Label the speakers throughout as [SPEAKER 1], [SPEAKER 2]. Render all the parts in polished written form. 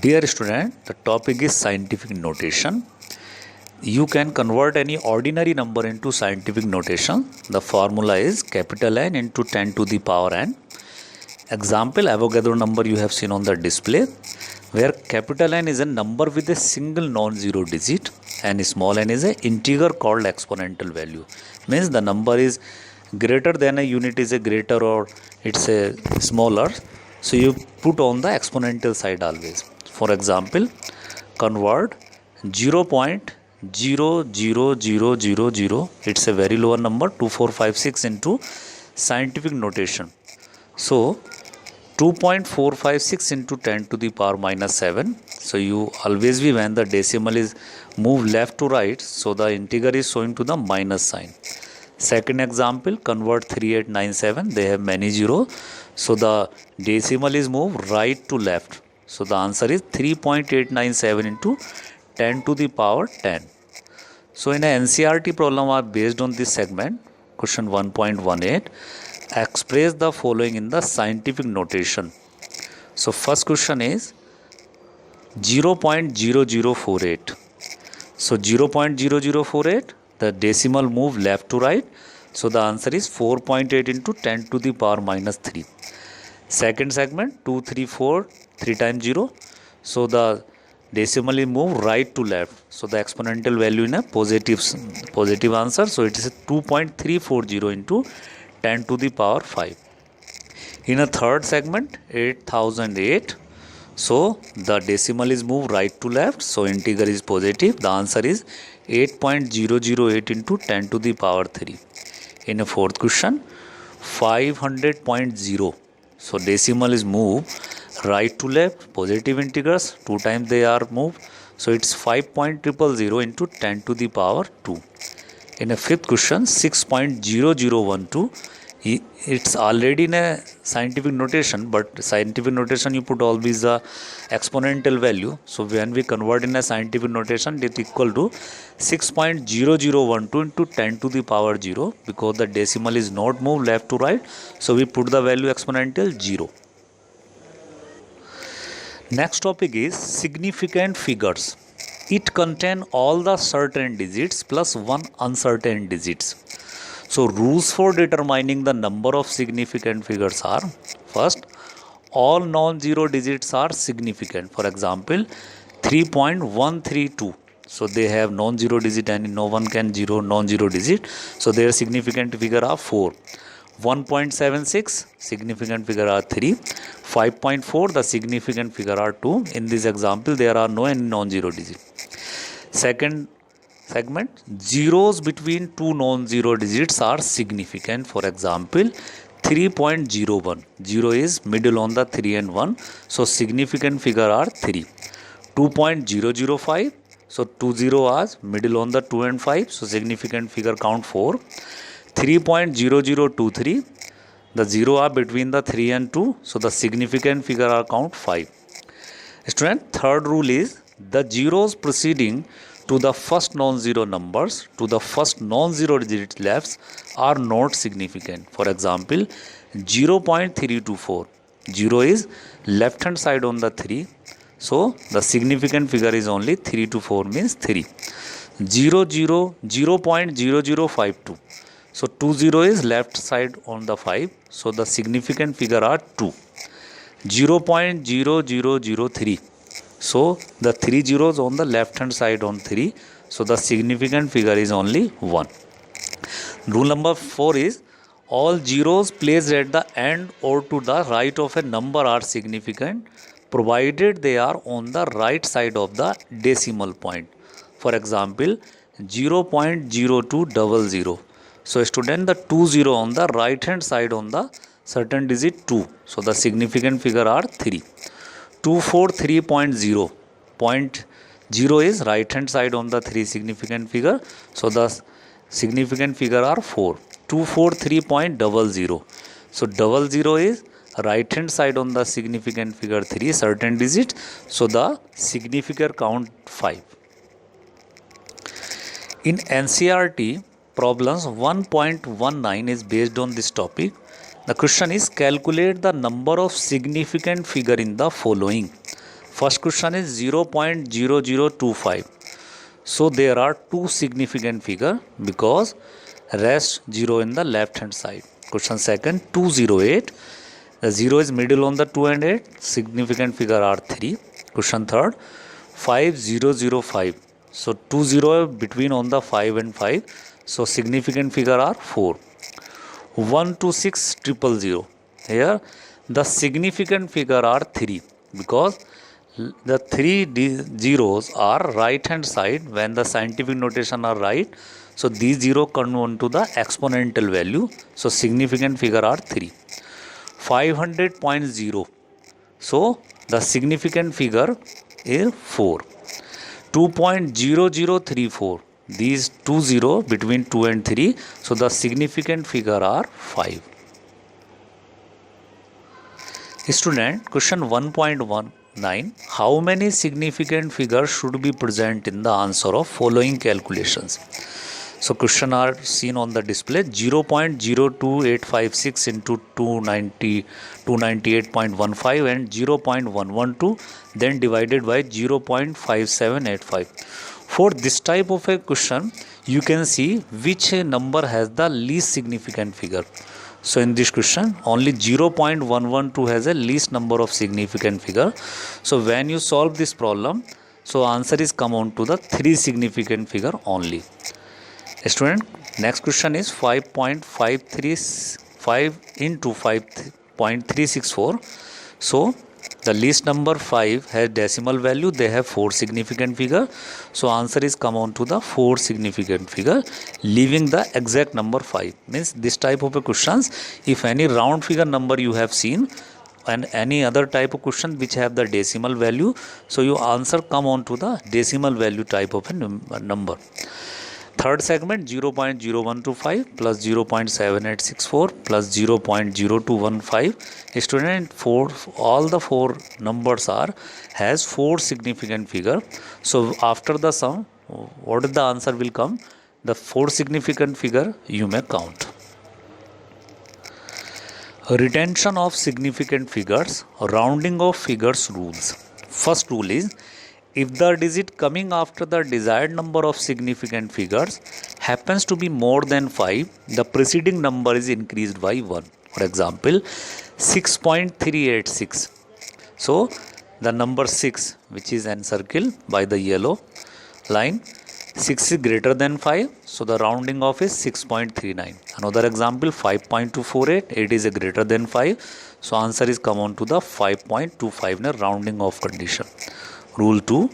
[SPEAKER 1] Dear student, the topic is scientific notation. You can convert any ordinary number into scientific notation. The formula is capital N into 10 to the power n. Example, Avogadro number you have seen on the display, where capital N is a number with a single non-zero digit and small n is an integer called exponential value. Means the number is greater than a unit is a greater or it's a smaller. So you put on the exponential side always. For example, convert 0.00000, it's a very lower number, 2456 into scientific notation. So 2.456 into 10 to the power minus 7. So you always be when the decimal is moved left to right, so the integer is showing to the minus sign. Second example, convert 3897, they have many zero, so the decimal is moved right to left. So the answer is 3.897 into 10 to the power 10. So in a NCERT problem are based on this segment, question 1.18, express the following in the scientific notation. So first question is 0.0048. So 0.0048, the decimal move left to right. So the answer is 4.8 into 10 to the power minus 3. Second segment 234, 3 times 0. So the decimal is moved right to left. So the exponential value in a positive answer. So it is 2.340 into 10 to the power 5. In a third segment 8008. So the decimal is moved right to left. So integer is positive. The answer is 8.008 into 10 to the power 3. In a fourth question 500.0. So decimal is moved right to left, positive integers, 2 times they are moved. So it's 5.000 into 10 to the power 2. In a fifth question 6.0012, it's already in a scientific notation, but scientific notation you put always the exponential value. So when we convert in a scientific notation, it equal to 6.0012 into 10 to the power 0, because the decimal is not moved left to right. So we put the value exponential 0. Next topic is significant figures. It contains all the certain digits plus one uncertain digits. So rules for determining the number of significant figures are: first, all non-zero digits are significant. For example, 3.132. So they have non-zero digit and no one can zero non-zero digit. So their significant figure are 4. 1.76, significant figure are 3. 5.4, the significant figure are 2. In this example, there are no any non-zero digit. Second segment, zeros between two non-zero digits are significant. For example, 3.01. 0 is middle on the 3 and 1. So significant figure are 3. 2.005. So 20 is middle on the 2 and 5. So significant figure count 4. 3.0023. The 0 are between the 3 and 2. So the significant figure are count 5. Student, third rule is the zeros preceding to the first non-zero numbers to the first non-zero digit left are not significant. For example, 0.324. 0 is left hand side on the 3. So the significant figure is only 3 to 4 means 3. 0.0052. So 20 is left side on the 5. So the significant figure are 2. 0.0003. So the 3 zeros on the left hand side on 3. So the significant figure is only 1. Rule number 4 is all zeros placed at the end or to the right of a number are significant, provided they are on the right side of the decimal point. For example, 0.0200. So student, the 20 on the right hand side on the certain digit 2. So the significant figure are 3. 243.0. 0 is right hand side on the 3 significant figure. So the significant figure are 4. 243.00. So 00 is right hand side on the significant figure 3 certain digit. So the significant count 5. In NCERT problems 1.19 is based on this topic. The question is calculate the number of significant figure in the following. First question is 0.0025. So there are two significant figure because rest 0 in the left hand side. Question second, 208. The 0 is middle on the 2 and 8. Significant figure are 3. Question third, 5005. So 20 between on the 5 and 5. So significant figure are 4. 126000. Here the significant figure are 3 because the three zeros are right hand side when the scientific notation are right. So these 0 convert to the exponential value. So significant figure are 3. 500.0. So the significant figure is 4. 2.0034. These 20 between 2 and 3. So the significant figure are 5. Student, question 1.19. How many significant figures should be present in the answer of following calculations? So question are seen on the display. 0.02856 into 298.15 and 0.112 then divided by 0.5785. For this type of a question, you can see which number has the least significant figure. So in this question, only 0.112 has a least number of significant figure. So when you solve this problem, so answer is come on to the 3 significant figure only. Student, next question is 5.535 into 5.364. So the least number 5 has decimal value. They have 4 significant figure. So answer is come on to the 4 significant figure, leaving the exact number 5. Means this type of a questions, if any round figure number you have seen and any other type of question which have the decimal value, so your answer come on to the decimal value type of a number. Third segment, 0.0125 plus 0.7864 plus 0.0215. Student, all the 4 numbers are has 4 significant figure. So after the sum, what is the answer will come? The 4 significant figure you may count. Retention of significant figures, rounding of figures rules. First rule is, if the digit coming after the desired number of significant figures happens to be more than 5, the preceding number is increased by 1. For example, 6.386. So, the number 6, which is encircled by the yellow line, 6 is greater than 5. So, the rounding off is 6.39. Another example, 5.248. It is a greater than 5. So, answer is come on to the 5.25 in a rounding off condition. Rule 2.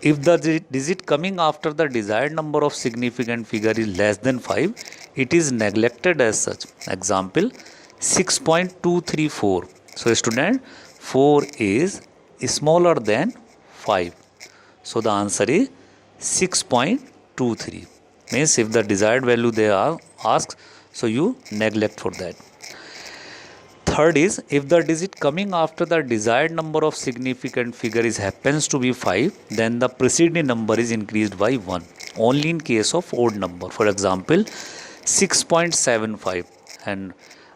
[SPEAKER 1] If the digit coming after the desired number of significant figure is less than 5, it is neglected as such. Example, 6.234. So, student, 4 is smaller than 5. So, the answer is 6.23. Means if the desired value they are asked, so you neglect for that. Third is, if the digit coming after the desired number of significant figure is happens to be 5, then the preceding number is increased by 1. Only in case of odd number. For example, 6.75 and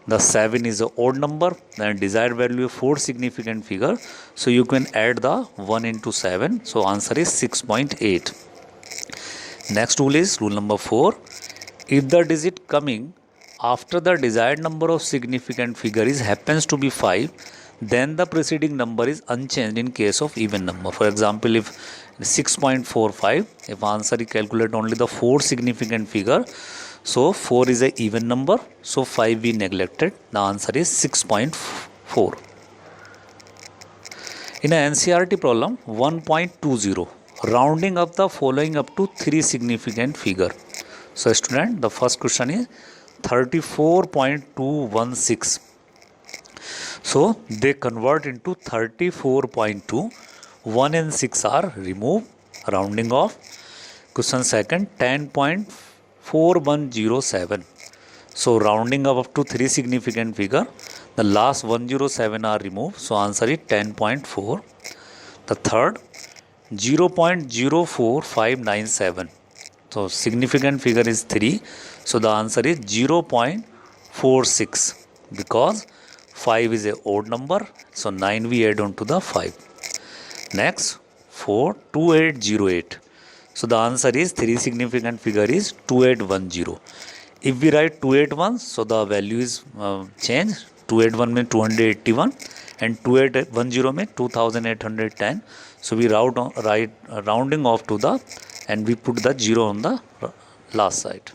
[SPEAKER 1] the 7 is an odd number, then desired value of 4 significant figure. So you can add the 1 into 7. So answer is 6.8. Next rule is rule number 4. If the digit coming after the desired number of significant figure is happens to be 5, then the preceding number is unchanged in case of even number. For example, if 6.45, if answer is calculate only the 4 significant figure, so 4 is a even number, so 5 we neglected, the answer is 6.4. In a NCERT problem 1.20, rounding up the following up to 3 significant figure. So student, the first question is 34.216. So they convert into 34.2. 1 and 6 are removed, rounding off. Question second, 10.4107. So rounding up to 3 significant figure. The last 107 are removed. So answer is 10.4. The third, 0.04597. So significant figure is 3. So the answer is 0.46 because 5 is a odd number. So 9 we add on to the 5. Next, 42808. So the answer is 3 significant figure is 2810. If we write 281, so the value is changed. 281 means 281 and 2810 means 2810. So we rounding off to the and we put the 0 on the last side.